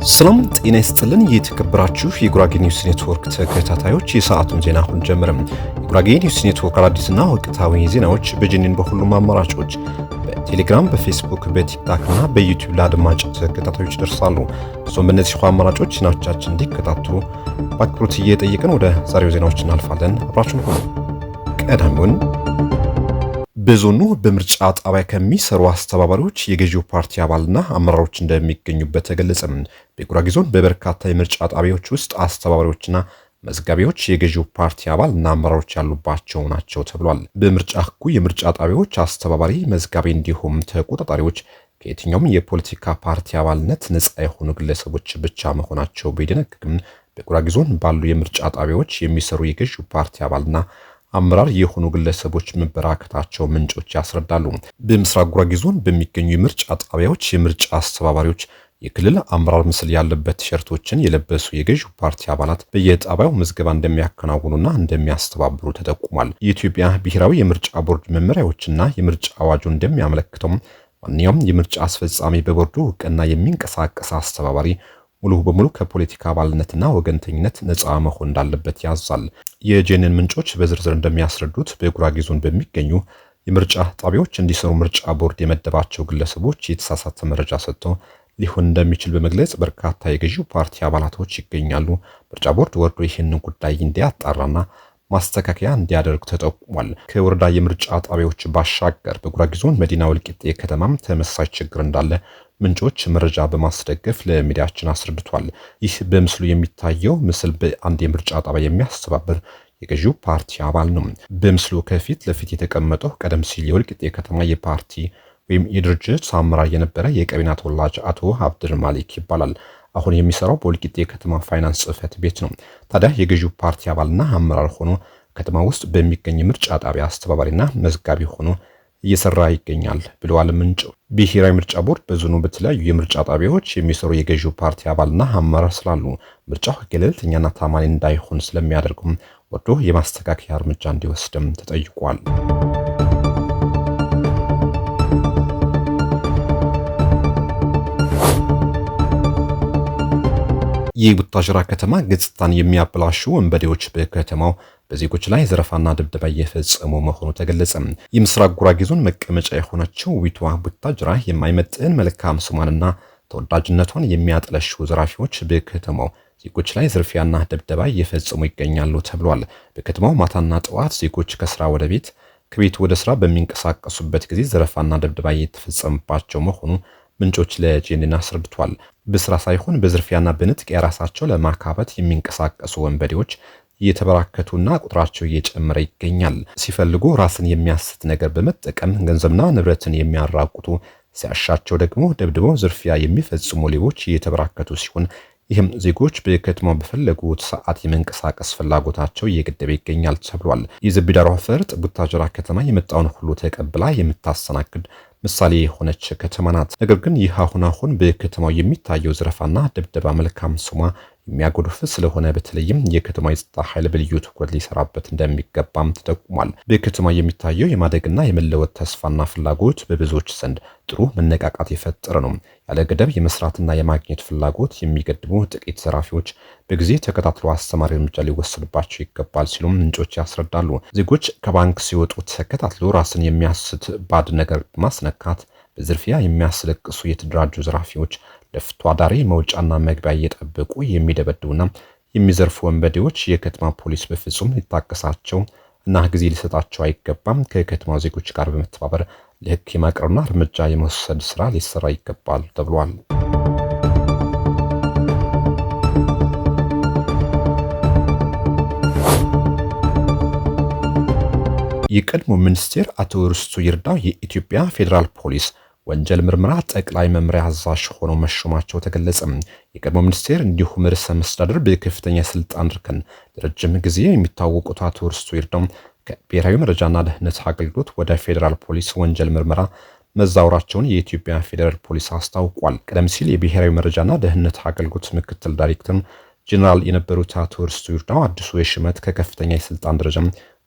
ሰላም ጤና ይስጥልን። የተከበራችሁ የጉራጌ ኒውስ ኔትወርክ ተከታታዮች የሰዓቱን ዜና አሁን ጀመረም። የጉራጌ ኒውስ ኔትወርክ አዲስና ወቅታዊ ዜናዎች በጅኒን በሁሉም አማራጮች በቴሌግራም፣ በፌስቡክ፣ በቲክታክ እና በዩቲዩብ ለአድማጭ ተከታታዮች ይደርሳሉ። እሱም በእነዚህ አማራጮች ዜናዎቻችን እንዲከታተሉ በአክብሮት እየጠየቅን ወደ ዛሬው ዜናዎች እናልፋለን። አብራችሁን ሁኑ። ቀዳሚውን በዞኑ በምርጫ ጣቢያ ከሚሰሩ አስተባባሪዎች የገዢው ፓርቲ አባልና አመራሮች እንደሚገኙበት ተገለጸ። በጉራጌ ዞን በበርካታ የምርጫ ጣቢያዎች ውስጥ አስተባባሪዎችና መዝጋቢዎች የገዢው ፓርቲ አባልና አመራሮች ያሉባቸው ናቸው ተብሏል። በምርጫ ሕጉ የምርጫ ጣቢያዎች አስተባባሪ፣ መዝጋቢ እንዲሁም ተቆጣጣሪዎች ከየትኛውም የፖለቲካ ፓርቲ አባልነት ነፃ የሆኑ ግለሰቦች ብቻ መሆናቸው ቢደነግግም በጉራጌ ዞን ባሉ የምርጫ ጣቢያዎች የሚሰሩ የገዢው ፓርቲ አባልና አመራር የሆኑ ግለሰቦች መበራከታቸው ምንጮች ያስረዳሉ። በምስራቅ ጉራጌ ዞን በሚገኙ የምርጫ ጣቢያዎች የምርጫ አስተባባሪዎች የክልል አመራር ምስል ያለበት ቲሸርቶችን የለበሱ የገዢው ፓርቲ አባላት በየጣቢያው ምዝገባ እንደሚያከናውኑና እንደሚያስተባብሩ ተጠቁሟል። የኢትዮጵያ ብሔራዊ የምርጫ ቦርድ መመሪያዎችና የምርጫ አዋጁ እንደሚያመለክተው ማንኛውም የምርጫ አስፈጻሚ በቦርዱ እውቅና የሚንቀሳቀስ አስተባባሪ ሙሉ በሙሉ ከፖለቲካ አባልነትና ወገንተኝነት ነፃ መሆን እንዳለበት ያዛል። የጄኔን ምንጮች በዝርዝር እንደሚያስረዱት በጉራጌ ዞን በሚገኙ የምርጫ ጣቢያዎች እንዲሰሩ ምርጫ ቦርድ የመደባቸው ግለሰቦች የተሳሳተ መረጃ ሰጥተው ሊሆን እንደሚችል በመግለጽ በርካታ የገዢው ፓርቲ አባላቶች ይገኛሉ። ምርጫ ቦርድ ወርዶ ይህንን ጉዳይ እንዲያጣራና ማስተካከያ እንዲያደርግ ተጠቁሟል። ከወረዳ የምርጫ ጣቢያዎች ባሻገር በጉራጌ ዞን መዲና ወልቂጤ ከተማም ተመሳሳይ ችግር እንዳለ ምንጮች መረጃ በማስደገፍ ለሚዲያችን አስረድቷል። ይህ በምስሉ የሚታየው ምስል በአንድ የምርጫ ጣቢያ የሚያስተባብር የገዢው ፓርቲ አባል ነው። በምስሉ ከፊት ለፊት የተቀመጠው ቀደም ሲል የወልቂጤ ከተማ የፓርቲ ወይም የድርጅት አመራር የነበረ የቀቤና ተወላጅ አቶ አብድር ማሊክ ይባላል። አሁን የሚሰራው በወልቂጤ ከተማ ፋይናንስ ጽሕፈት ቤት ነው። ታዲያ የገዢው ፓርቲ አባልና አመራር ሆኖ ከተማ ውስጥ በሚገኝ ምርጫ ጣቢያ አስተባባሪና መዝጋቢ ሆኖ እየሰራ ይገኛል ብለዋል ምንጭ። ብሔራዊ ምርጫ ቦርድ በዞኑ በተለያዩ የምርጫ ጣቢያዎች የሚሰሩ የገዢው ፓርቲ አባልና አመራር ስላሉ ምርጫው ገለልተኛና ታማኒ እንዳይሆን ስለሚያደርጉም ወርዶ የማስተካከያ እርምጃ እንዲወስድም ተጠይቋል። የቡታጅራ ከተማ ገጽታን የሚያበላሹ ወንበዴዎች በከተማው በዜጎች ላይ ዘረፋና ድብደባ እየፈጸሙ መሆኑ ተገለጸ። የምስራቅ ጉራጌ ዞን መቀመጫ የሆነችው ውቢቷ ቡታጅራ የማይመጥን መልካም ስሟንና ተወዳጅነቷን የሚያጠለሹ ዘራፊዎች በከተማው ዜጎች ላይ ዝርፊያና ድብደባ እየፈጸሙ ይገኛሉ ተብሏል። በከተማው ማታና ጠዋት ዜጎች ከስራ ወደ ቤት፣ ከቤት ወደ ስራ በሚንቀሳቀሱበት ጊዜ ዘረፋና ድብደባ እየተፈጸመባቸው መሆኑ ምንጮች ለጄኔን አስረድቷል። በስራ ሳይሆን በዝርፊያና በንጥቂያ ራሳቸው ለማካበት የሚንቀሳቀሱ ወንበዴዎች እየተበራከቱና ቁጥራቸው እየጨመረ ይገኛል። ሲፈልጉ ራስን የሚያስት ነገር በመጠቀም ገንዘብና ንብረትን የሚያራቁቱ፣ ሲያሻቸው ደግሞ ደብድበው ዝርፊያ የሚፈጽሙ ሌቦች እየተበራከቱ ሲሆን ይህም ዜጎች በከተማው በፈለጉት ሰዓት የመንቀሳቀስ ፍላጎታቸው እየገደበ ይገኛል ተብሏል። የዘቢዳሯ ፈርጥ ቡታጅራ ከተማ የመጣውን ሁሉ ተቀብላ የምታስተናግድ ምሳሌ የሆነች ከተማ ናት። ነገር ግን ይህ አሁን በከተማው የሚታየው ዘረፋና ድብደባ መልካም ስሟ የሚያጎድፍ ስለሆነ በተለይም የከተማ የጸጥታ ኃይል በልዩ ትኩረት ሊሰራበት እንደሚገባም ተጠቁሟል። በከተማ የሚታየው የማደግና የመለወጥ ተስፋና ፍላጎት በብዙዎች ዘንድ ጥሩ መነቃቃት የፈጠረ ነው። ያለ ገደብ የመስራትና የማግኘት ፍላጎት የሚገድቡ ጥቂት ዘራፊዎች በጊዜ ተከታትሎ አስተማሪ እርምጃ ሊወሰድባቸው ይገባል ሲሉም ምንጮች ያስረዳሉ። ዜጎች ከባንክ ሲወጡ ተከታትሎ ራስን የሚያስት ባድ ነገር ማስነካት፣ በዝርፊያ የሚያስለቅሱ የተደራጁ ዘራፊዎች ለፍቶ አዳሪ መውጫና መግቢያ እየጠበቁ የሚደበድቡና የሚዘርፉ ወንበዴዎች የከተማ ፖሊስ በፍጹም ሊታቀሳቸው እና ጊዜ ሊሰጣቸው አይገባም። ከከተማ ዜጎች ጋር በመተባበር ለሕግ የማቅረብና እርምጃ የመውሰድ ስራ ሊሰራ ይገባል ተብሏል። የቀድሞ ሚኒስቴር አቶ ርስቱ ይርዳው የኢትዮጵያ ፌዴራል ፖሊስ ወንጀል ምርመራ ጠቅላይ መምሪያ አዛዥ ሆነው መሾማቸው ተገለጸ። የቀድሞ ሚኒስቴር እንዲሁም ርዕሰ መስተዳድር በከፍተኛ ስልጣን እርከን ለረጅም ጊዜ የሚታወቁት አቶ ርስቱ ይርዳው ከብሔራዊ መረጃና ደህንነት አገልግሎት ወደ ፌዴራል ፖሊስ ወንጀል ምርመራ መዛወራቸውን የኢትዮጵያ ፌዴራል ፖሊስ አስታውቋል። ቀደም ሲል የብሔራዊ መረጃና ደህንነት አገልግሎት ምክትል ዳይሬክተር ጄኔራል የነበሩት አቶ ርስቱ ይርዳው አዲሱ የሽመት ከከፍተኛ የስልጣን ደረጃ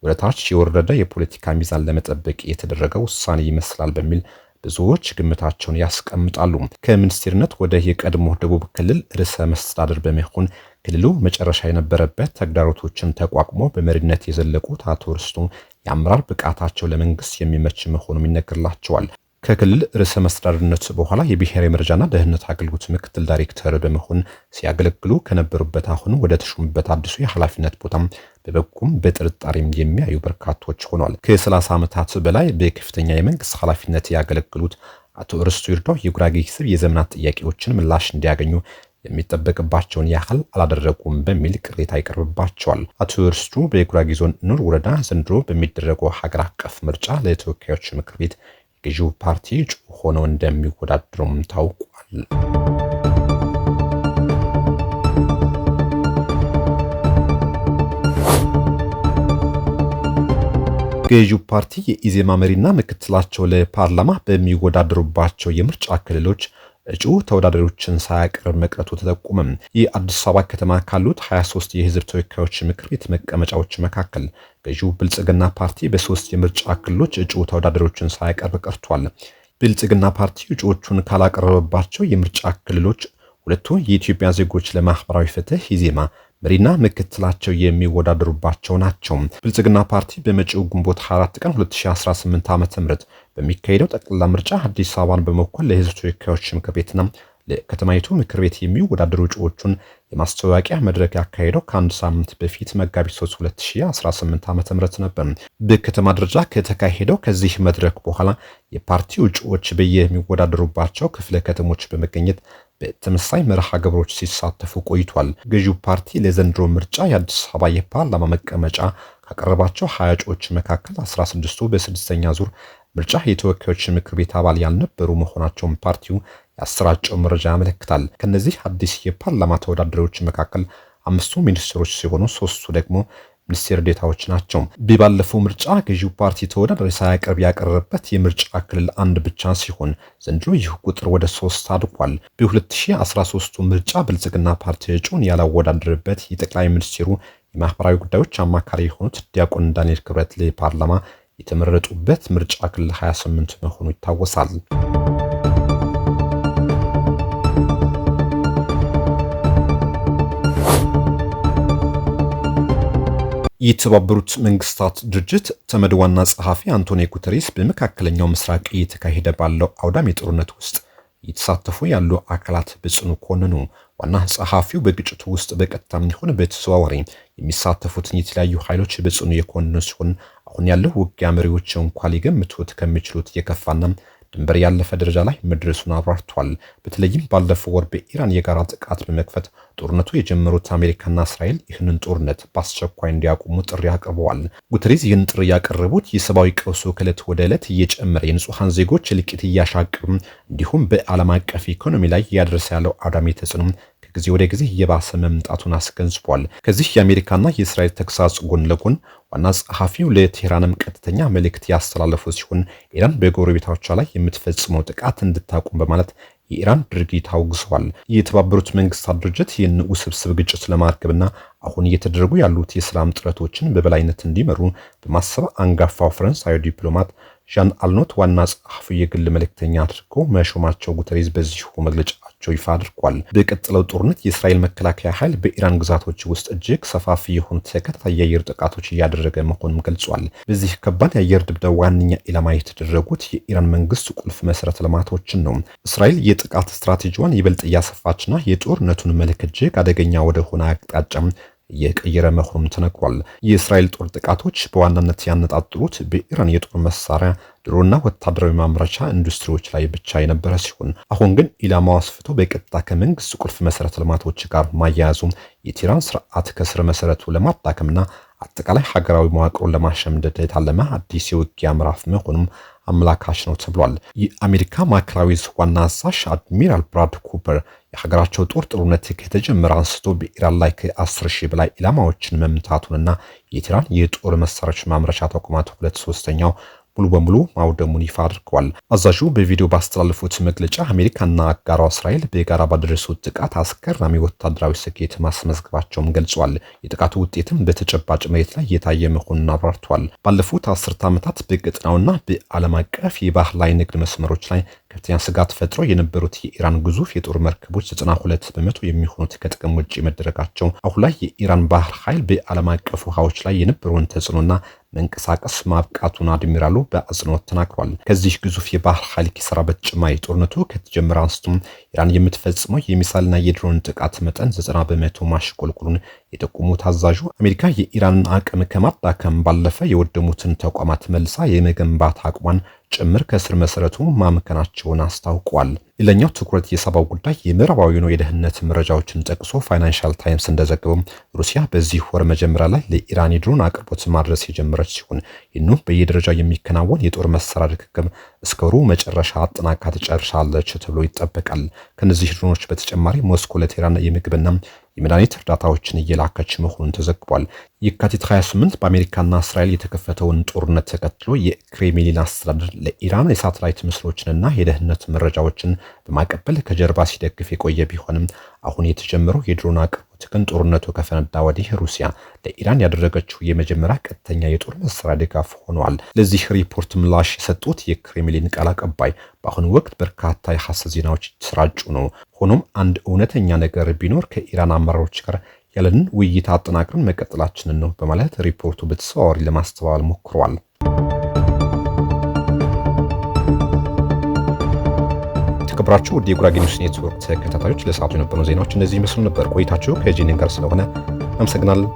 ወደ ታች የወረደ የፖለቲካ ሚዛን ለመጠበቅ የተደረገ ውሳኔ ይመስላል በሚል ብዙዎች ግምታቸውን ያስቀምጣሉ። ከሚኒስትርነት ወደ የቀድሞ ደቡብ ክልል ርዕሰ መስተዳድር በመሆን ክልሉ መጨረሻ የነበረበት ተግዳሮቶችን ተቋቁሞ በመሪነት የዘለቁት አቶ ርስቱ የአመራር ብቃታቸው ለመንግስት የሚመች መሆኑም ይነገርላቸዋል። ከክልል ርዕሰ መስተዳድርነት በኋላ የብሔራዊ መረጃና ደህንነት አገልግሎት ምክትል ዳይሬክተር በመሆን ሲያገለግሉ ከነበሩበት አሁን ወደ ተሾሙበት አዲሱ የኃላፊነት ቦታም በበቁም በጥርጣሬም የሚያዩ በርካቶች ሆኗል። ከ30 ዓመታት በላይ በከፍተኛ የመንግስት ኃላፊነት ያገለግሉት አቶ ርስቱ ይርዳው የጉራጌ ሕዝብ የዘመናት ጥያቄዎችን ምላሽ እንዲያገኙ የሚጠበቅባቸውን ያህል አላደረጉም በሚል ቅሬታ ይቀርብባቸዋል። አቶ ርስቱ በጉራጌ ዞን ኑር ወረዳ ዘንድሮ በሚደረገው ሀገር አቀፍ ምርጫ ለተወካዮች ምክር ቤት ገዢው ፓርቲ እጩ ሆነው እንደሚወዳደሩም ታውቋል። ገዢው ፓርቲ የኢዜማ መሪና ምክትላቸው ለፓርላማ በሚወዳደሩባቸው የምርጫ ክልሎች እጩ ተወዳዳሪዎችን ሳያቀርብ መቅረቱ ተጠቆመ። የአዲስ አበባ ከተማ ካሉት 23 የህዝብ ተወካዮች ምክር ቤት መቀመጫዎች መካከል ገዢው ብልጽግና ፓርቲ በ3 የምርጫ ክልሎች እጩ ተወዳዳሪዎችን ሳያቀርብ ቀርቷል። ብልጽግና ፓርቲ እጩዎቹን ካላቀረበባቸው የምርጫ ክልሎች ሁለቱ የኢትዮጵያ ዜጎች ለማህበራዊ ፍትህ ኢዜማ መሪና ምክትላቸው የሚወዳደሩባቸው ናቸው። ብልጽግና ፓርቲ በመጪው ግንቦት 24 ቀን 2018 ዓ.ም በሚካሄደው ጠቅላላ ምርጫ አዲስ አበባን በመወከል ለህዝብ ተወካዮች ምክር ቤትና ለከተማይቱ ምክር ቤት የሚወዳደሩ እጩዎቹን የማስተዋወቂያ መድረክ ያካሄደው ከአንድ ሳምንት በፊት መጋቢት 3 2018 ዓ.ም ነበር። በከተማ ደረጃ ከተካሄደው ከዚህ መድረክ በኋላ የፓርቲው እጩዎች በየሚወዳደሩባቸው ክፍለ ከተሞች በመገኘት በተመሳሳይ መርሃ ግብሮች ሲሳተፉ ቆይቷል። ገዢው ፓርቲ ለዘንድሮ ምርጫ የአዲስ አበባ የፓርላማ መቀመጫ ካቀረባቸው 20 እጩዎች መካከል 16ቱ በስድስተኛ ዙር ምርጫ የተወካዮች ምክር ቤት አባል ያልነበሩ መሆናቸውን ፓርቲው ያሰራጨው መረጃ ያመለክታል። ከነዚህ አዲስ የፓርላማ ተወዳዳሪዎች መካከል 5ቱ ሚኒስትሮች ሲሆኑ 3ቱ ደግሞ ሚኒስቴር ዴታዎች ናቸው። ባለፈው ምርጫ ገዢው ፓርቲ ተወዳዳሪ ሳያቀርብ ያቀረበበት የምርጫ ክልል አንድ ብቻ ሲሆን ዘንድሮ ይህ ቁጥር ወደ 3 አድጓል። በ2013 ምርጫ ብልጽግና ፓርቲ እጩን ያላወዳደረበት የጠቅላይ ሚኒስትሩ የማህበራዊ ጉዳዮች አማካሪ የሆኑት ዲያቆን ዳንኤል ክብረት ለፓርላማ የተመረጡበት ምርጫ ክልል 28 መሆኑ ይታወሳል። የተባበሩት መንግስታት ድርጅት ተመድ ዋና ጸሐፊ አንቶኒዮ ጉተሬስ በመካከለኛው ምስራቅ እየተካሄደ ባለው አውዳሚ ጦርነት ውስጥ እየተሳተፉ ያሉ አካላት በጽኑ ኮነኑ። ዋና ጸሐፊው በግጭቱ ውስጥ በቀጥታም ይሁን በተዘዋዋሪ የሚሳተፉትን የተለያዩ ኃይሎች በጽኑ የኮነኑ ሲሆን አሁን ያለው ውጊያ መሪዎች እንኳን ሊገምቱት ከሚችሉት የከፋና ድንበር ያለፈ ደረጃ ላይ መድረሱን አብራርቷል። በተለይም ባለፈው ወር በኢራን የጋራ ጥቃት በመክፈት ጦርነቱ የጀመሩት አሜሪካና እስራኤል ይህንን ጦርነት በአስቸኳይ እንዲያቆሙ ጥሪ አቅርበዋል። ጉተሬስ ይህን ጥሪ ያቀረቡት የሰብአዊ ቀውሱ ከዕለት ወደ ዕለት እየጨመረ የንጹሐን ዜጎች እልቂት እያሻቀበ እንዲሁም በዓለም አቀፍ ኢኮኖሚ ላይ እያደረሰ ያለው አውዳሚ ተጽዕኖ ከጊዜ ወደ ጊዜ እየባሰ መምጣቱን አስገንዝቧል። ከዚህ የአሜሪካና የእስራኤል ተግሳጽ ጎን ለጎን ዋና ጸሐፊው ለቴህራንም ቀጥተኛ መልእክት ያስተላለፉ ሲሆን ኢራን በጎረቤቶቿ ላይ የምትፈጽመው ጥቃት እንድታቆም በማለት የኢራን ድርጊት አውግዘዋል። የተባበሩት መንግስታት ድርጅት ይህን ውስብስብ ግጭት ለማርገብና አሁን እየተደረጉ ያሉት የሰላም ጥረቶችን በበላይነት እንዲመሩ በማሰብ አንጋፋው ፈረንሳዊ ዲፕሎማት ዣን አልኖት ዋና ጸሐፊ የግል መልእክተኛ አድርገው መሾማቸው ጉተሬስ በዚሁ መግለጫቸው ይፋ አድርጓል። በቀጥለው ጦርነት የእስራኤል መከላከያ ኃይል በኢራን ግዛቶች ውስጥ እጅግ ሰፋፊ የሆኑ ተከታታይ የአየር ጥቃቶች እያደረገ መሆኑን ገልጿል። በዚህ ከባድ የአየር ድብደባ ዋነኛ ኢላማ የተደረጉት የኢራን መንግስት ቁልፍ መሰረተ ልማቶችን ነው። እስራኤል የጥቃት ስትራቴጂዋን ይበልጥ እያሰፋችና የጦርነቱን መልክ እጅግ አደገኛ ወደ ሆነ አቅጣጫ እየቀየረ መሆኑም ተነግሯል። የእስራኤል ጦር ጥቃቶች በዋናነት ያነጣጥሩት በኢራን የጦር መሳሪያ ድሮና ወታደራዊ ማምረቻ ኢንዱስትሪዎች ላይ ብቻ የነበረ ሲሆን አሁን ግን ኢላማው አስፍቶ በቀጥታ ከመንግስት ቁልፍ መሰረተ ልማቶች ጋር ማያያዙ የኢራን ስርዓት ከስር መሰረቱ ለማዳከምና አጠቃላይ ሀገራዊ መዋቅሩን ለማሸምደድ የታለመ አዲስ የውጊያ ምዕራፍ መሆኑም አመላካች ነው ተብሏል። የአሜሪካ ማዕከላዊ ዕዝ ዋና አዛዥ አድሚራል ብራድ ኩፐር የሀገራቸው ጦር ጦርነት ከተጀመረ አንስቶ በኢራን ላይ ከ10,000 በላይ ኢላማዎችን መምታቱንና የኢራን የጦር መሳሪያዎች ማምረቻ ተቋማት 2/3 ሙሉ በሙሉ ማውደሙን ይፋ አድርገዋል። አዛዡ በቪዲዮ ባስተላለፉት መግለጫ አሜሪካና አጋሯ እስራኤል በጋራ ባደረሱት ጥቃት አስገራሚ ወታደራዊ ስኬት ማስመዝገባቸውም ገልጿል። የጥቃቱ ውጤትም በተጨባጭ መሬት ላይ የታየ መሆኑን አብራርተዋል። ባለፉት አስርተ ዓመታት በቀጠናውና በዓለም አቀፍ የባህር ላይ ንግድ መስመሮች ላይ ከፍተኛ ስጋት ፈጥሮ የነበሩት የኢራን ግዙፍ የጦር መርከቦች 92 በመቶ የሚሆኑት ከጥቅም ውጭ መደረጋቸው አሁን ላይ የኢራን ባህር ኃይል በዓለም አቀፍ ውሃዎች ላይ የነበረውን ተጽዕኖና መንቀሳቀስ ማብቃቱን አድሚራሉ በአጽንኦት ተናግሯል። ከዚህ ግዙፍ የባህር ኃይል ኪሳራ በተጨማሪ ጦርነቱ ከተጀመረ አንስቶም ኢራን የምትፈጽመው የሚሳይልና የድሮን ጥቃት መጠን 90 በመቶ ማሽቆልቆሉን የጠቆሙት አዛዡ አሜሪካ የኢራንን አቅም ከማዳከም ባለፈ የወደሙትን ተቋማት መልሳ የመገንባት አቅሟን ጭምር ከስር መሰረቱ ማምከናቸውን አስታውቋል። ሌላኛው ትኩረት የሳባው ጉዳይ የምዕራባዊኑ የደህንነት መረጃዎችን ጠቅሶ ፋይናንሻል ታይምስ እንደዘገበው ሩሲያ በዚህ ወር መጀመሪያ ላይ ለኢራን የድሮን አቅርቦት ማድረስ የጀመረች ሲሆን ይህንም በየደረጃው የሚከናወን የጦር መሳሪያ ርክክብ እስከ ወሩ መጨረሻ አጠናቃ ትጨርሳለች ተብሎ ይጠበቃል። ከነዚህ ድሮኖች በተጨማሪ ሞስኮ ለቴህራን የምግብና የመድኃኒት እርዳታዎችን እየላከች መሆኑን ተዘግቧል። የካቲት 28 በአሜሪካና እስራኤል የተከፈተውን ጦርነት ተከትሎ የክሬምሊን አስተዳደር ለኢራን የሳተላይት ምስሎችንና የደህንነት መረጃዎችን በማቀበል ከጀርባ ሲደግፍ የቆየ ቢሆንም አሁን የተጀመረው የድሮን አቅርቦት ግን ጦርነቱ ከፈነዳ ወዲህ ሩሲያ ለኢራን ያደረገችው የመጀመሪያ ቀጥተኛ የጦር መሳሪያ ድጋፍ ሆኗል። ለዚህ ሪፖርት ምላሽ የሰጡት የክሬምሊን ቃል አቀባይ በአሁኑ ወቅት በርካታ የሐሰት ዜናዎች የተሰራጩ ነው። ሆኖም አንድ እውነተኛ ነገር ቢኖር ከኢራን አመራሮች ጋር ያለንን ውይይት አጠናክረን መቀጠላችንን ነው በማለት ሪፖርቱ በተዘዋዋሪ ለማስተባበል ሞክሯል። የተከበራችሁ ወደ የጉራጌ ኒውስ ኔትወርክ ተከታታዮች ለሰዓቱ የነበሩ ዜናዎች እነዚህ ይመስሉ ነበር። ቆይታችሁ ከጂኒን ጋር ስለሆነ አመሰግናለሁ።